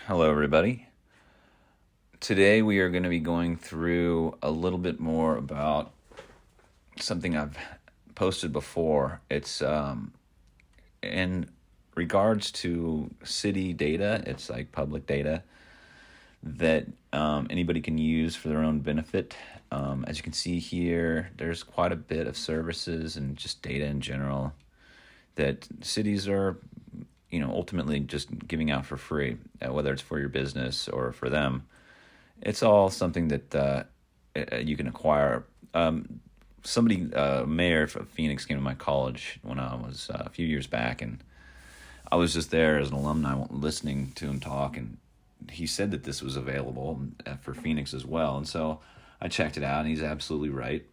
Hello, everybody. Today we are going to be going through a little bit more about something I've posted before. It's in regards to city data, it's like public data that anybody can use for their own benefit. As you can see here, there's quite a bit of services and just data in general that cities are ultimately just giving out for free, whether it's for your business or for them. It's all something that you can acquire. Mayor of Phoenix came to my college when I was a few years back, and I was just there as an alumni listening to him talk, and he said that this was available for Phoenix as well. And so I checked it out, and he's absolutely right.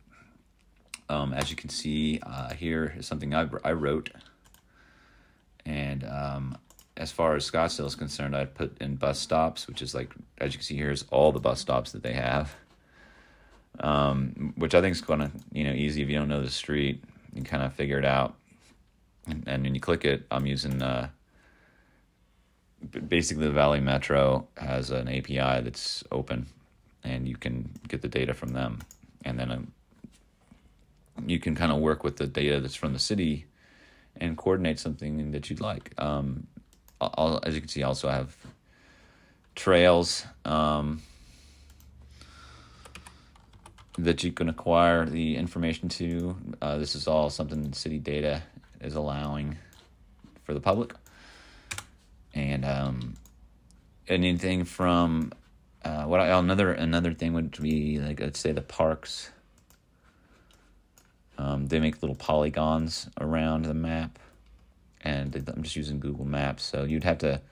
As you can see, here is something I wrote. And as far as Scottsdale is concerned, I put in bus stops, which is like, as you can see here, is all the bus stops that they have, which I think is kind of, easy if you don't know the street. You can kind of figure it out. And when you click it, I'm using, basically the Valley Metro has an API that's open, and you can get the data from them. And then you can kind of work with the data that's from the city and coordinate something that you'd like. As you can see, also I have trails that you can acquire the information to. This is all something city data is allowing for the public. And anything from another thing would be, like, let's say the parks. They make little polygons around the map, and I'm just using Google Maps. So you got to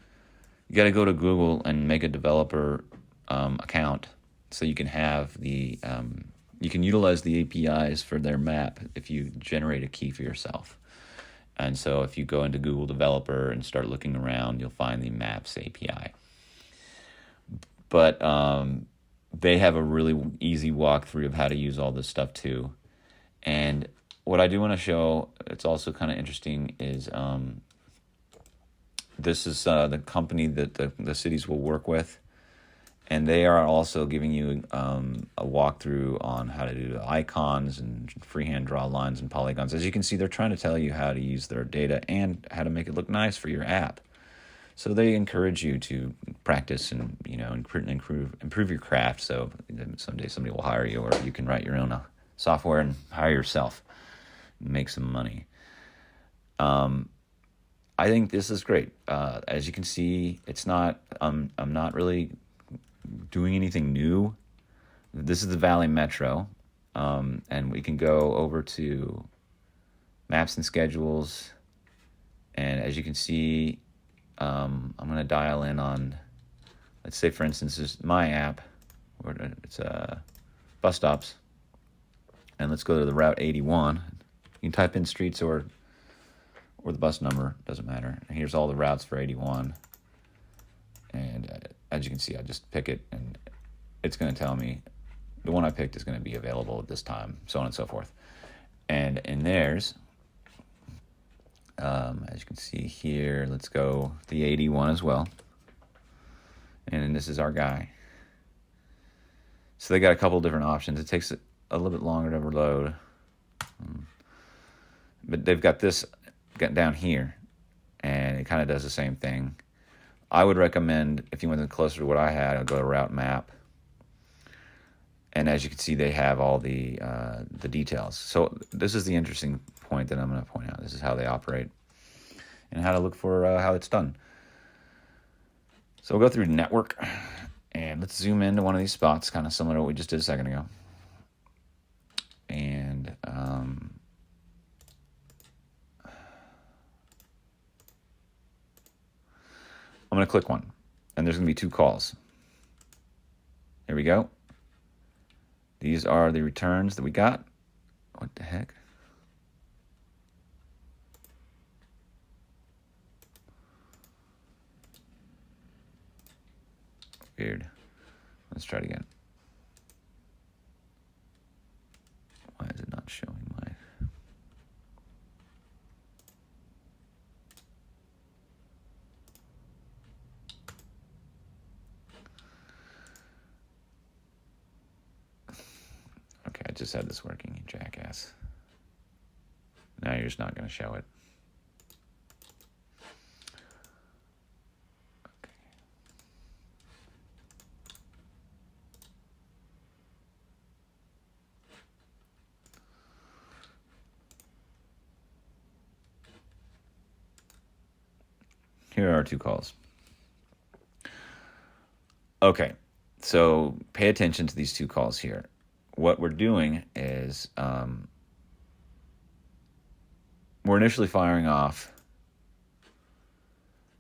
go to Google and make a developer account, so you can have you can utilize the APIs for their map if you generate a key for yourself. And so if you go into Google Developer and start looking around, you'll find the Maps API. But they have a really easy walkthrough of how to use all this stuff too. And what I do want to show, it's also kind of interesting, is this is the company that the cities will work with. And they are also giving you a walkthrough on how to do the icons and freehand draw lines and polygons. As you can see, they're trying to tell you how to use their data and how to make it look nice for your app. So they encourage you to practice and improve your craft. So someday somebody will hire you, or you can write your own software and hire yourself and make some money. I think this is great. As you can see, it's not. I'm not really doing anything new. This is the Valley Metro, and we can go over to Maps and Schedules, and as you can see, I'm going to dial in on, let's say, for instance, this is my app, where it's bus stops, and let's go to the Route 81. You can type in streets or the bus number, doesn't matter. And here's all the routes for 81. And as you can see, I just pick it, and it's going to tell me the one I picked is going to be available at this time, so on and so forth. And in theirs, as you can see here, let's go the 81 as well. And this is our guy. So they got a couple different options. It takes a little bit longer to load, but they've got this down here, and it kind of does the same thing. I would recommend, if you went closer to what I had, I'd go to Route Map. And as you can see, they have all the details. So this is the interesting point that I'm going to point out. This is how they operate and how to look for how it's done. So we'll go through network, and let's zoom into one of these spots, kind of similar to what we just did a second ago. And I'm going to click one, and there's going to be two calls. Here we go. These are the returns that we got. What the heck? Weird. Let's try it again. Why is it not showing my... just had this working, you jackass. Now you're just not going to show it. Okay. Here are our two calls. Okay, so pay attention to these two calls here. What we're doing is we're initially firing off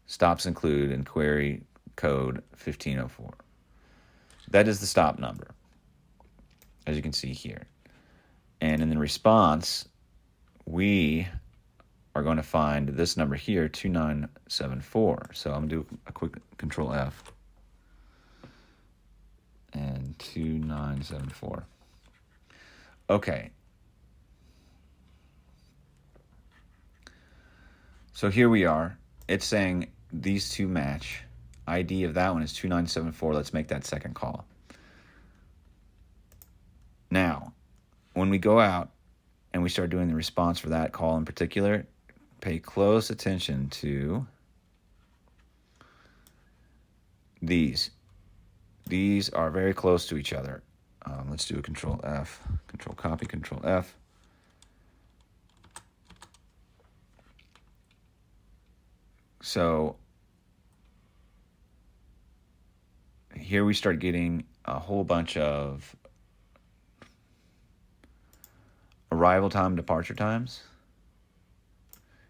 stops include and query code 1504. That is the stop number, as you can see here. And in the response, we are going to find this number here, 2974. So I'm going to do a quick Control F. And 2974. Okay. So here we are. It's saying these two match. ID of that one is 2974. Let's make that second call. Now, when we go out and we start doing the response for that call in particular, pay close attention to these. These are very close to each other. Let's do a Control F, Control Copy, Control F. So here we start getting a whole bunch of arrival time, departure times.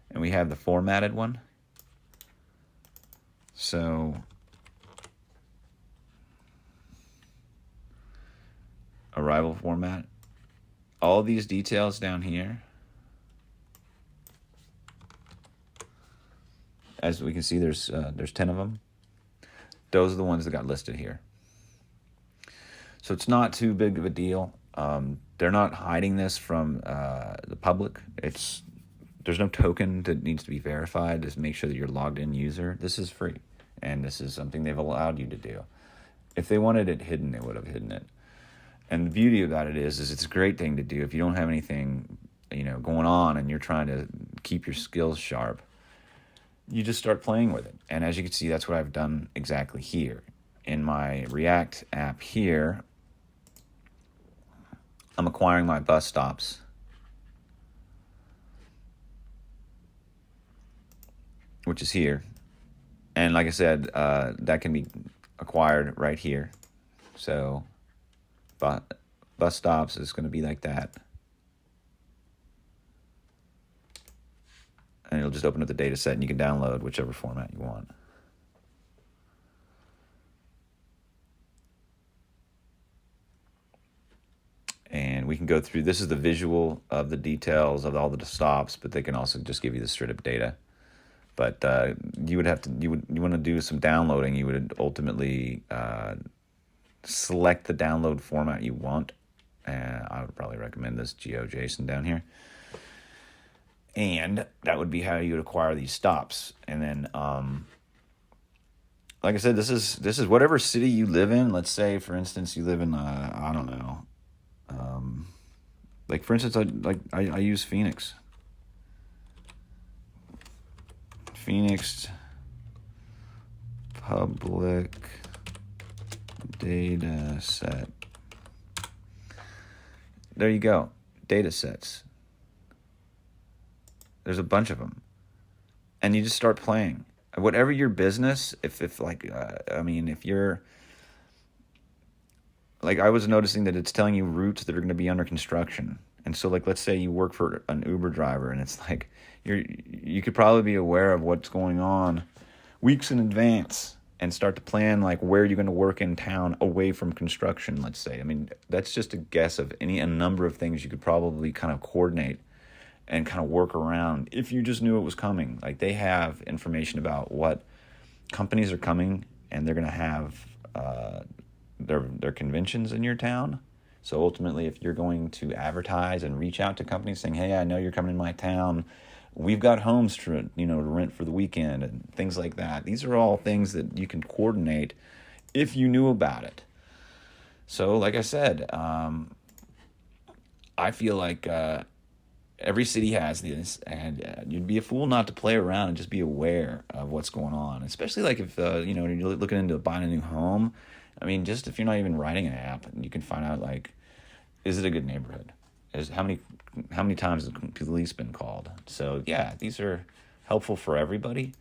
And we have the formatted one. So arrival format. All these details down here, as we can see, there's 10 of them. Those are the ones that got listed here. So it's not too big of a deal. They're not hiding this from the public. There's no token that needs to be verified to make sure that you're logged in user. This is free, and this is something they've allowed you to do. If they wanted it hidden, they would have hidden it. And the beauty about it is it's a great thing to do if you don't have anything, going on and you're trying to keep your skills sharp. You just start playing with it. And as you can see, that's what I've done exactly here. In my React app here, I'm acquiring my bus stops. Which is here. And like I said, that can be acquired right here. So bus stops is going to be like that. And it'll just open up the data set and you can download whichever format you want. And we can go through, this is the visual of the details of all the stops, but they can also just give you the straight up data. But you want to do some downloading. You would ultimately select the download format you want. I would probably recommend this GeoJSON down here. And that would be how you would acquire these stops. And then, like I said, this is whatever city you live in. Let's say, for instance, you live in, I don't know. Like, for instance, I use Phoenix. Phoenix public data set. There you go. Data sets. There's a bunch of them. And you just start playing. Whatever your business, if you're, like, I was noticing that it's telling you routes that are going to be under construction. And so, like, let's say you work for an Uber driver, and it's like you could probably be aware of what's going on weeks in advance and start to plan, like, where you're going to work in town away from construction, let's say. I mean, that's just a guess of a number of things you could probably kind of coordinate and kind of work around if you just knew it was coming. Like, they have information about what companies are coming, and they're going to have their conventions in your town. So ultimately, if you're going to advertise and reach out to companies saying, hey, I know you're coming in my town, we've got homes to rent for the weekend and things like that. These are all things that you can coordinate if you knew about it. So like I said, I feel like every city has this, and you'd be a fool not to play around and just be aware of what's going on. Especially like if you're looking into buying a new home. I mean, just if you're not even writing an app, you can find out like, is it a good neighborhood? Is how many times has the police been called? So yeah, these are helpful for everybody.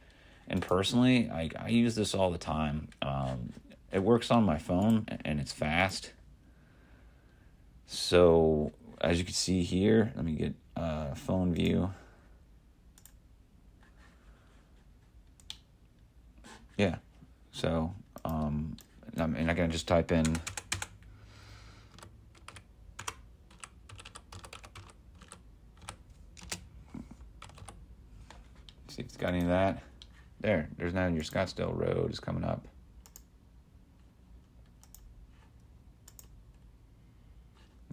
And personally, I use this all the time. It works on my phone and it's fast. So as you can see here, let me get phone view. Yeah. So and I can just type in see if it's got any of that. There's now your Scottsdale Road is coming up.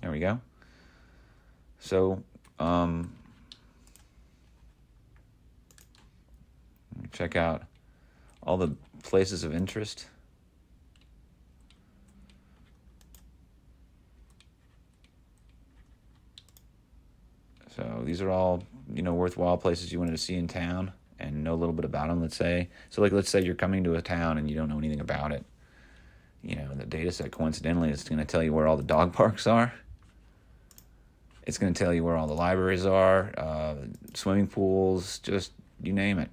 There we go. So, check out all the places of interest. So these are all, worthwhile places you wanted to see in town and know a little bit about them, let's say. So like, let's say you're coming to a town and you don't know anything about it. The data set coincidentally is going to tell you where all the dog parks are. It's going to tell you where all the libraries are, swimming pools, just you name it.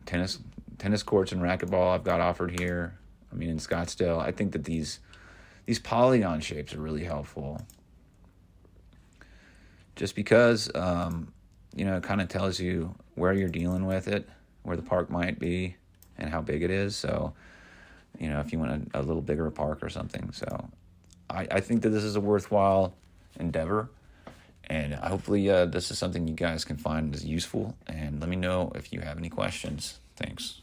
Tennis courts and racquetball I've got offered here. I mean, in Scottsdale, I think that these polygon shapes are really helpful. Just because, it kind of tells you where you're dealing with it, where the park might be, and how big it is. So, if you want a little bigger park or something. So I think that this is a worthwhile endeavor. And hopefully this is something you guys can find as useful. And let me know if you have any questions. Thanks.